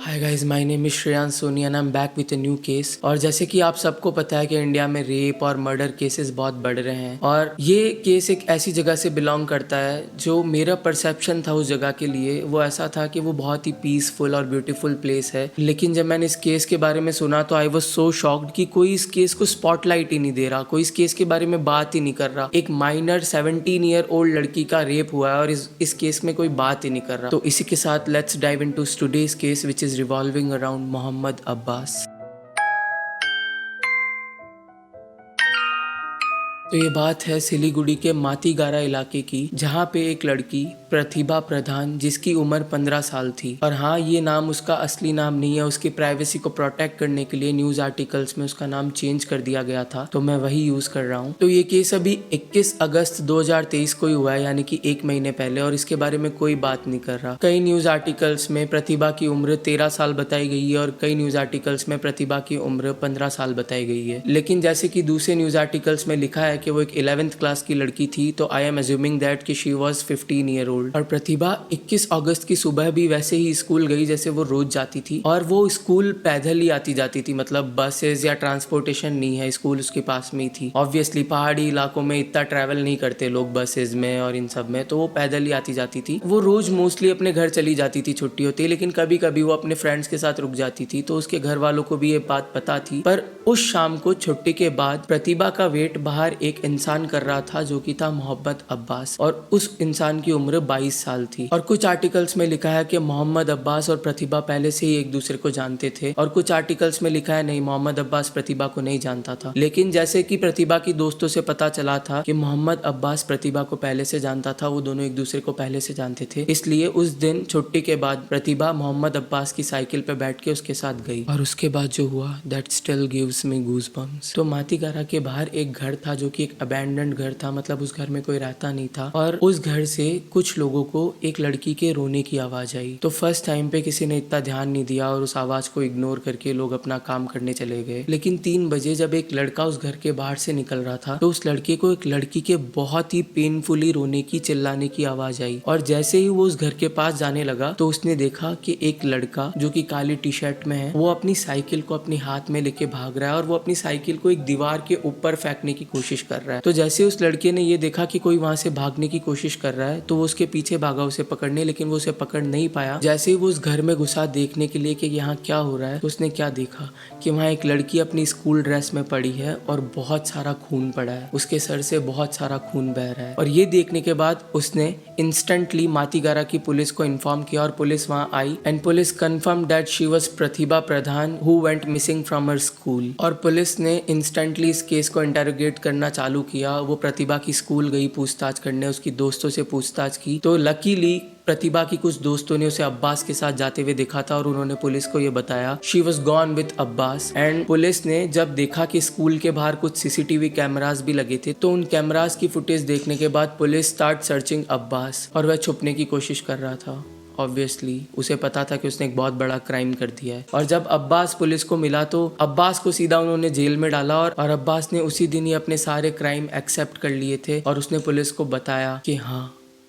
Hi guys, my name is Shreyansh Soni and I am back with a new case. और जैसे कि आप सबको पता है कि इंडिया में रेप और मर्डर केसेस बहुत बढ़ रहे हैं, और ये केस एक ऐसी जगह से बिलोंग करता है जो मेरा परसेप्शन था उस जगह के लिए वो ऐसा था कि वो बहुत ही पीसफुल और ब्यूटीफुल प्लेस है। लेकिन जब मैंने इस केस के बारे में सुना तो आई वाज सो शॉक्ड कि कोई इस केस को स्पॉटलाइट ही नहीं दे रहा, कोई इस केस के बारे में बात ही नहीं कर रहा। एक माइनर 17 ईयर ओल्ड लड़की का रेप हुआ है और इस केस में कोई बात ही नहीं कर रहा। तो इसी के साथ let's dive into today's case which is revolving around Mohammad Abbas. तो ये बात है सिलीगुड़ी के मातीगारा इलाके की, जहाँ पे एक लड़की प्रतिभा प्रधान जिसकी उम्र 15 साल थी। और हाँ, ये नाम उसका असली नाम नहीं है, उसकी प्राइवेसी को प्रोटेक्ट करने के लिए न्यूज आर्टिकल्स में उसका नाम चेंज कर दिया गया था, तो मैं वही यूज कर रहा हूँ। तो ये केस अभी 21 अगस्त 2023 को ही हुआ है, यानी कि 1 महीने पहले, और इसके बारे में कोई बात नहीं कर रहा। कई न्यूज आर्टिकल्स में प्रतिभा की उम्र 13 साल बताई गई है और कई न्यूज आर्टिकल्स में प्रतिभा की उम्र 15 साल बताई गई है। लेकिन जैसे कि दूसरे न्यूज आर्टिकल्स में लिखा है कि वो एक 11th क्लास की लड़की थी, तो आई एम अज्यूमिंग दैट कि शी वाज 15 ईयर ओल्ड। और प्रतिभा 21 अगस्त की सुबह भी वैसे ही स्कूल गई जैसे वो रोज जाती थी, और वो स्कूल पैदल ही आती जाती थी, मतलब बसेस या ट्रांसपोर्टेशन नहीं है, स्कूल उसके पास में ही थी। ऑब्वियसली पहाड़ी इलाकों में इतना ट्रैवल नहीं करते लोग बसेस में और इन सब में, तो वो पैदल ही आती जाती थी। वो रोज मोस्टली अपने घर चली जाती थी छुट्टी होती, लेकिन कभी कभी वो अपने फ्रेंड्स के साथ रुक जाती थी, तो उसके घर वालों को भी ये बात पता थी। पर उस शाम को छुट्टी के बाद प्रतिभा का वेट बाहर एक इंसान कर रहा था जो कि था मोहम्मद अब्बास, और उस इंसान की उम्र 22 साल थी। और कुछ आर्टिकल्स में लिखा है कि मोहम्मद अब्बास और प्रतिभा पहले से ही एक दूसरे को जानते थे, और कुछ आर्टिकल्स में लिखा है नहीं, मोहम्मद अब्बास प्रतिभा को नहीं जानता था। लेकिन जैसे कि प्रतिभा की दोस्तों से पता चला था कि मोहम्मद अब्बास प्रतिभा को पहले से जानता था, वो दोनों एक दूसरे को पहले से जानते थे, इसलिए उस दिन छुट्टी के बाद प्रतिभा मोहम्मद अब्बास की साइकिल पे बैठ के उसके साथ गई। और उसके बाद जो हुआ that still gives me goosebumps. तो मातीगारा के बाहर एक घर था जो कि एक अबैंडन्ड घर था, मतलब उस घर में कोई रहता नहीं था, और उस घर से कुछ लोगों को एक लड़की के रोने की आवाज आई। तो फर्स्ट टाइम पे किसी ने इतना ध्यान नहीं दिया और उस आवाज को इग्नोर करके लोग अपना काम करने चले गए। लेकिन 3 बजे जब एक लड़का उस घर के बाहर से निकल रहा था, तो उस लड़के को एक लड़की के बहुत ही पेनफुली रोने की, चिल्लाने की आवाज आई। और जैसे ही वो उस घर के पास जाने लगा तो उसने देखा कि एक लड़का जो कि काली टी शर्ट में है, वो अपनी साइकिल को अपने हाथ में लेके भाग रहा है, और वो अपनी साइकिल को एक दीवार के ऊपर फेंकने की कोशिश कर रहा है। तो जैसे उस लड़के ने ये देखा कि कोई वहां से भागने की कोशिश कर रहा है, तो वो उसके पीछे भागा उसे पकड़ने, लेकिन वो उसे पकड़ नहीं पाया। जैसे ही वो उस घर में घुसा देखने के लिए कि यहाँ क्या हो रहा है, तो उसने क्या देखा कि वहाँ एक लड़की अपनी स्कूल ड्रेस में पड़ी है और बहुत सारा खून पड़ा है, उसके सर से बहुत सारा खून बह रहा है। और ये देखने के बाद उसने इंस्टेंटली मातीगारा की पुलिस को इन्फॉर्म किया, और पुलिस वहाँ आई and police confirm that she was Pratibha Pradhan who went missing from her school. और पुलिस ने इंस्टेंटली इस केस को इंटेरोगेट करना चालू किया। वो प्रतिभा की स्कूल गई पूछताछ करने, उसकी दोस्तों से पूछताछ की, तो लकीली प्रतिभा की कुछ दोस्तों ने उसे अब्बास के साथ जाते हुए देखा था, और उन्होंने पुलिस को ये बताया she was gone with Abbas. And police ने जब देखा कि स्कूल के बाहर कुछ सीसीटीवी कैमरास भी लगे थे, तो उन कैमरास की फुटेज देखने के बाद पुलिस स्टार्ट सर्चिंग अब्बास, और वह छुपने की कोशिश कर रहा था। ऑब्वियसली उसे पता था कि उसने एक बहुत बड़ा क्राइम कर दिया है। और जब अब्बास पुलिस को मिला तो अब्बास को सीधा उन्होंने जेल में डाला, और अब्बास ने उसी दिन ही अपने सारे क्राइम एक्सेप्ट कर लिए थे, और उसने पुलिस को बताया कि हाँ,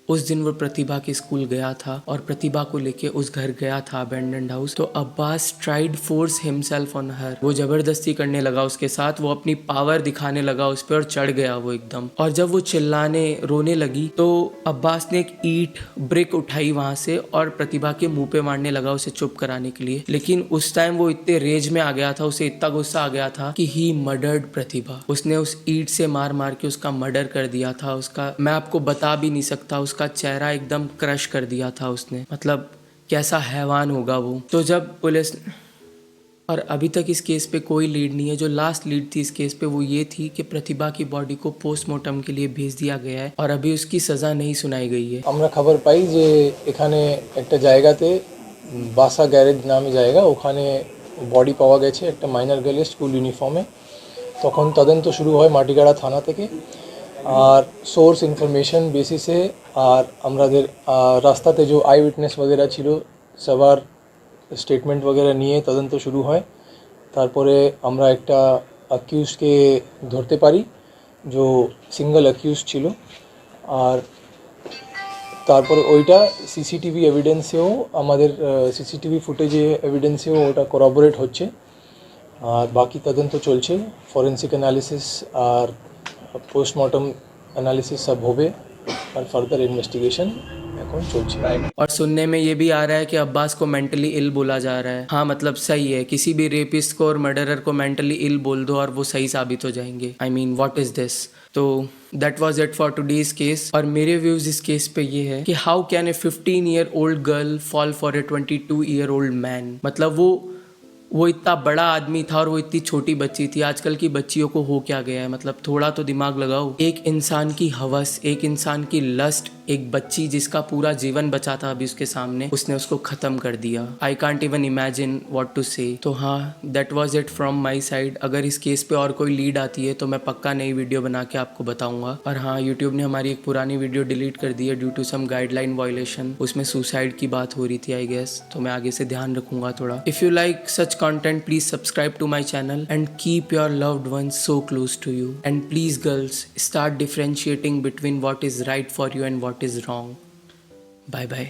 उस दिन वो प्रतिभा के स्कूल गया था और प्रतिभा को लेके उस घर गया था अबैंडन्ड हाउस। तो Abbas tried force himself on her, वो जबरदस्ती करने लगा उसके साथ, वो अपनी पावर दिखाने लगा उस पर और चढ़ गया वो एकदम। और जब वो चिल्लाने रोने लगी तो अब्बास ने एक ईंट ब्रिक उठाई वहां से और प्रतिभा के मुंह पे मारने लगा उसे चुप कराने के लिए। लेकिन उस टाइम वो इतने रेज में आ गया था, उसे इतना गुस्सा आ गया था कि ही मर्डर्ड प्रतिभा। उसने उस ईंट से मार मार के उसका मर्डर कर दिया था। उसका मैं आपको बता भी नहीं सकता, उसका चेहरा एकदम क्रश कर दिया था उसने, मतलब कैसा हैवान होगा वो। तो जब पुलिस, और अभी तक इस केस पे कोई लीड नहीं है, जो लास्ट लीड थी इस केस पे वो ये थी कि प्रतिभा की बॉडी को पोस्टमार्टम के लिए भेज दिया गया है और अभी उसकी सजा नहीं सुनाई गई है। আমরা খবর পাই যে এখানে একটা জায়গাতে বাসা গ্যারেজ নামে জায়গা, ওখানে বডি পাওয়া গেছে একটা মাইনর গার্লের স্কুল ইউনিফর্মে। তখন তদন্ত শুরু হয় মাটিগাড়া থানা থেকে, আর সোর্স ইনফরমেশন বেসিসে আর আমাদের রাস্তাতে যে আই উইটনেস वगैरह ছিল সবার স্টেটমেন্ট वगैरह নিয়ে তদন্ত শুরু হয়। তারপরে আমরা একটা অ্যাকিউজকে ধরতে পারি, जो সিঙ্গেল অ্যাকিউজ ছিল। আর তারপরে ওইটা সিসিটিভি এভিডেন্সেও আমাদের সিসিটিভি ফুটেজে এভিডেন্সেও ওটা করবোরেট হচ্ছে। আর বাকি তদন্ত চলছে, ফরেন্সিক অ্যানালিসিস আর পোস্টমর্টম অ্যানালিসিস সব হবে আর ফার্দার ইনভেস্টিগেশন এখন চলছে। और सुनने में ये भी आ रहा है कि अब्बास को मेंटली इल बोला जा रहा है। हाँ मतलब सही है, किसी भी रेपिस्ट को और मर्डरर को मेंटली इल बोल दो और वो सही साबित हो जाएंगे। I mean what is this. तो that was it for today's case. और मेरे व्यूज इस केस पे ये है कि how can a 15-year-old girl fall for a 22-year-old man. मतलब वो इतना बड़ा आदमी था और वो इतनी छोटी बच्ची थी। आजकल की बच्चियों को हो क्या गया है, मतलब थोड़ा तो दिमाग लगाओ। एक इंसान की हवस, एक इंसान की लस्ट, एक बच्ची जिसका पूरा जीवन बचा था अभी उसके सामने, उसने उसको ख़त्म कर दिया। I can't even imagine what to say. तो हाँ, that was it from my side. अगर इस केस पे और कोई लीड आती है तो मैं पक्का नई वीडियो बना के आपको बताऊंगा। और हाँ, यूट्यूब ने हमारी एक पुरानी वीडियो डिलीट कर दी है due to some guideline violation. उसमें सुसाइड की बात हो रही थी आई गेस, तो मैं आगे से ध्यान रखूंगा थोड़ा। If you like such content, please subscribe to my channel and keep your loved ones so close to you. And please girls, start differentiating between what is right for you and what is wrong. Bye bye.